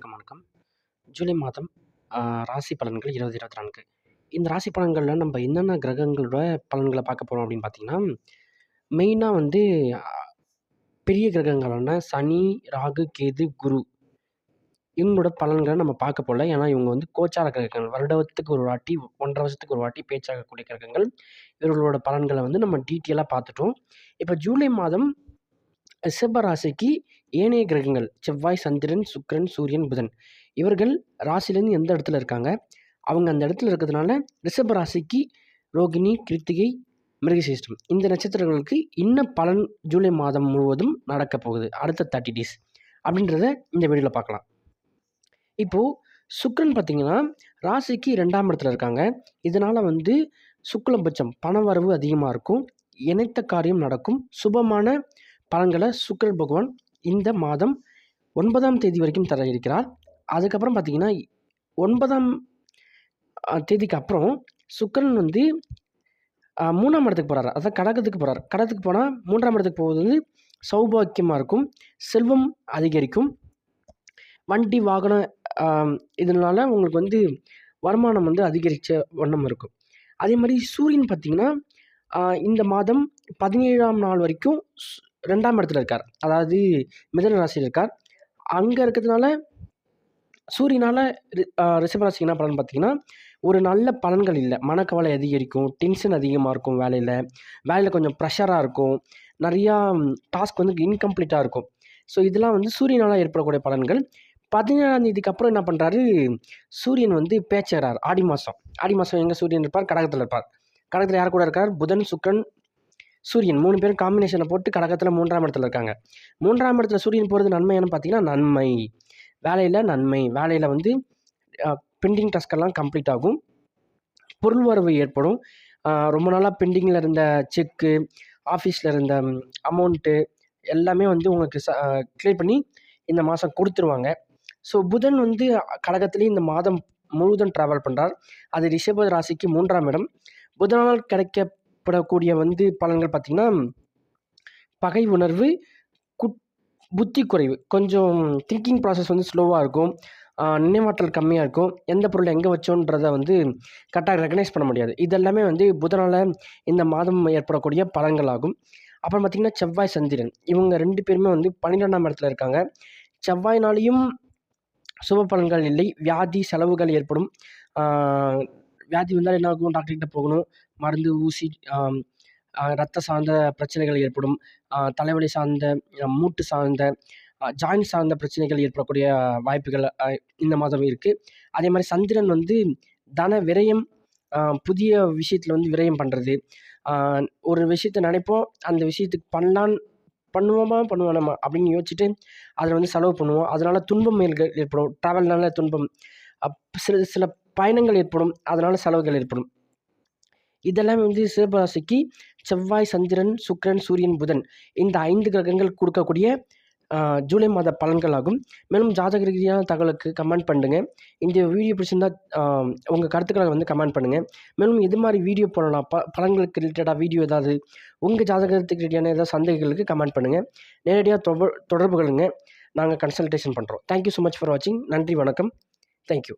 வணக்கம். ஜூலை மாதம் ராசி பலன்கள் 2024. இந்த ராசி பலன்கள்ல நம்ம என்னென்ன கிரகங்களோட பலன்கள பார்க்க போறோம் அப்படின்னு பார்த்தீங்கன்னா, மெயினா வந்து பெரிய கிரகங்களான சனி, ராகு, கேது, குரு இவங்களோட பலன்கள நம்ம பார்க்க போல. ஏன்னா இவங்க வந்து கோச்சார கிரகங்கள். வருடத்துக்கு ஒரு வாட்டி, 1 1/2 வருஷத்துக்கு ஒரு வாட்டி பேச்சாகக்கூடிய கிரகங்கள். இவர்களோட பலன்கள வந்து நம்ம டீட்டெயிலா பார்த்துட்டோம். இப்ப ஜூலை மாதம் ரிஷப ராசிக்கு ஏனைய கிரகங்கள் செவ்வாய், சந்திரன், சுக்கிரன், சூரியன், புதன் இவர்கள் ராசியிலேருந்து எந்த இடத்துல இருக்காங்க? அவங்க அந்த இடத்துல இருக்கிறதுனால ரிஷப ராசிக்கு ரோகிணி, கிருத்திகை, மிருகசீரிஷம் இந்த நட்சத்திரங்களுக்கு என்ன பலன் ஜூலை மாதம் முழுவதும் நடக்கப் போகுது அடுத்த 30 டேஸ் அப்படின்றத இந்த வீடியோவில் பார்க்கலாம். இப்போது சுக்கிரன் பார்த்தீங்கன்னா ராசிக்கு 2ஆம் இடத்துல இருக்காங்க. இதனால் வந்து சுக்லபட்சம் பணவரவு அதிகமாக இருக்கும், இணைத்த காரியம் நடக்கும், சுபமான பலன்களை சுக்கிர பகவான் இந்த மாதம் 9ஆம் தேதி வரைக்கும் தர இருக்கிறார். அதுக்கப்புறம் பார்த்தீங்கன்னா 9ஆம் தேதிக்கு அப்புறம் சுக்கிரன் வந்து 3ஆம் இடத்துக்கு போகிறார். அதாவது கடகத்துக்கு போகிறார். கடகத்துக்கு போனால் 3ஆம் இடத்துக்கு போவது வந்து சௌபாக்கியமாக இருக்கும், செல்வம் அதிகரிக்கும், வண்டி வாகன இதனால உங்களுக்கு வந்து வருமானம் வந்து அதிகரித்த வண்ணம் இருக்கும். அதே மாதிரி சூரியன் பார்த்திங்கன்னா இந்த மாதம் 17ஆம் நாள் வரைக்கும் 2ஆம் இடத்துல இருக்கார். அதாவது மிதுன ராசியில் இருக்கார். அங்கே இருக்கிறதுனால சூரியனால் ரிஷபராசிக்கு என்ன பலன் பார்த்தீங்கன்னா, ஒரு நல்ல பலன்கள் இல்லை. மனக்கவலை அதிகரிக்கும், டென்ஷன் அதிகமாக இருக்கும், வேலையில் கொஞ்சம் ப்ரெஷராக இருக்கும், நிறையா டாஸ்க் வந்து இன்கம்ப்ளீட்டாக இருக்கும். ஸோ இதெல்லாம் வந்து சூரியனால் ஏற்படக்கூடிய பலன்கள். 17ஆம் தேதிக்கு அப்புறம் என்ன பண்ணுறாரு, சூரியன் வந்து பேச்சேறார். ஆடி மாதம் எங்கே சூரியன் இருப்பார்? கடகத்தில் இருப்பார். கடகத்தில் யார் கூட இருக்கார்? புதன், சுக்கிரன், சூரியன் 3 பேரும் காம்பினேஷனை போட்டு கடகத்தில் 3ஆம் இடத்துல இருக்காங்க. 3ஆம் இடத்துல சூரியன் போகிறது நன்மைன்னு பார்த்தீங்கன்னா நன்மை, வேலையில் வந்து பெண்டிங் டாஸ்கெல்லாம் கம்ப்ளீட் ஆகும், பொருள் வரவு ஏற்படும். ரொம்ப நாளாக பெண்டிங்கில் இருந்த செக்கு, ஆஃபீஸில் இருந்த அமௌண்ட்டு எல்லாமே வந்து உங்களுக்கு கிளியர் பண்ணி இந்த மாதம் கொடுத்துருவாங்க. ஸோ புதன் வந்து கடகத்துலேயும் இந்த மாதம் முழுவதும் ட்ராவல் பண்ணுறார். அது ரிஷப ராசிக்கு 3ஆம் இடம். புதனால் கிடைக்கப்படக்கூடிய வந்து பலன்கள் பார்த்திங்கன்னா பகை உணர்வு, புத்தி குறைவு, கொஞ்சம் திங்கிங் ப்ராசஸ் வந்து ஸ்லோவாக இருக்கும், நினைவாற்றல் கம்மியாக இருக்கும், எந்த பொருளை எங்கே வச்சோன்றதை வந்து கரெக்டாக ரெகனைஸ் பண்ண முடியாது. இதெல்லாமே வந்து புதனால் இந்த மாதம் ஏற்படக்கூடிய பலன்கள் ஆகும். அப்புறம் பார்த்திங்கன்னா செவ்வாய், சந்திரன் இவங்க 2 பேருமே வந்து 12ஆம் இடத்துல இருக்காங்க. செவ்வாய்னாலேயும் சுப பலன்கள் இல்லை, வியாதி செலவுகள் ஏற்படும். வியாதி வந்தால் என்ன ஆகும்? டாக்டர்கிட்ட போகணும், மருந்து, ஊசி, ரத்த சார்ந்த பிரச்சனைகள் ஏற்படும், தலைவலி சார்ந்த, மூட்டு சார்ந்த, ஜாயின்ட் சார்ந்த பிரச்சனைகள் ஏற்படக்கூடிய வாய்ப்புகள் இந்த மாதம் இருக்குது. அதே மாதிரி சந்திரன் வந்து தன விரயம், புதிய விஷயத்தில் வந்து விரயம் பண்ணுறது, ஒரு விஷயத்தை நினைப்போம், அந்த விஷயத்துக்கு பண்ணுவோமா அப்படின்னு யோசிச்சுட்டு அதில் வந்து செலவு பண்ணுவோம். அதனால் துன்பம் ஏற்படும், ட்ராவல்னால துன்பம், சில பயணங்கள் ஏற்படும், அதனால் செலவுகள் ஏற்படும். இதெல்லாம் வந்து ரிஷபராசிக்கு செவ்வாய், சந்திரன், சுக்கிரன், சூரியன், புதன் இந்த 5 கிரகங்கள் கொடுக்கக்கூடிய ஜூலை மாத பலன்கள் ஆகும். மேலும் ஜாதக ரீதியான தகவலுக்கு கமெண்ட் பண்ணுங்கள். இந்த வீடியோ பிடிச்சிருந்தால் உங்கள் கருத்துக்களை வந்து கமெண்ட் பண்ணுங்கள். மேலும் இது மாதிரி வீடியோ போடலாம், பலன்களுக்கு ரிலேட்டடாக வீடியோ ஏதாவது, உங்கள் ஜாதகத்துக்கு ரீதியான ஏதாவது சந்தேகங்களுக்கு கமெண்ட் பண்ணுங்கள். நேரடியாக தொடர்பு கொள்ளுங்க, நாங்கள் கன்சல்டேஷன் பண்ணுறோம். தேங்க்யூ ஸோ மச் ஃபார் வாட்சிங். நன்றி, வணக்கம். தேங்க்யூ.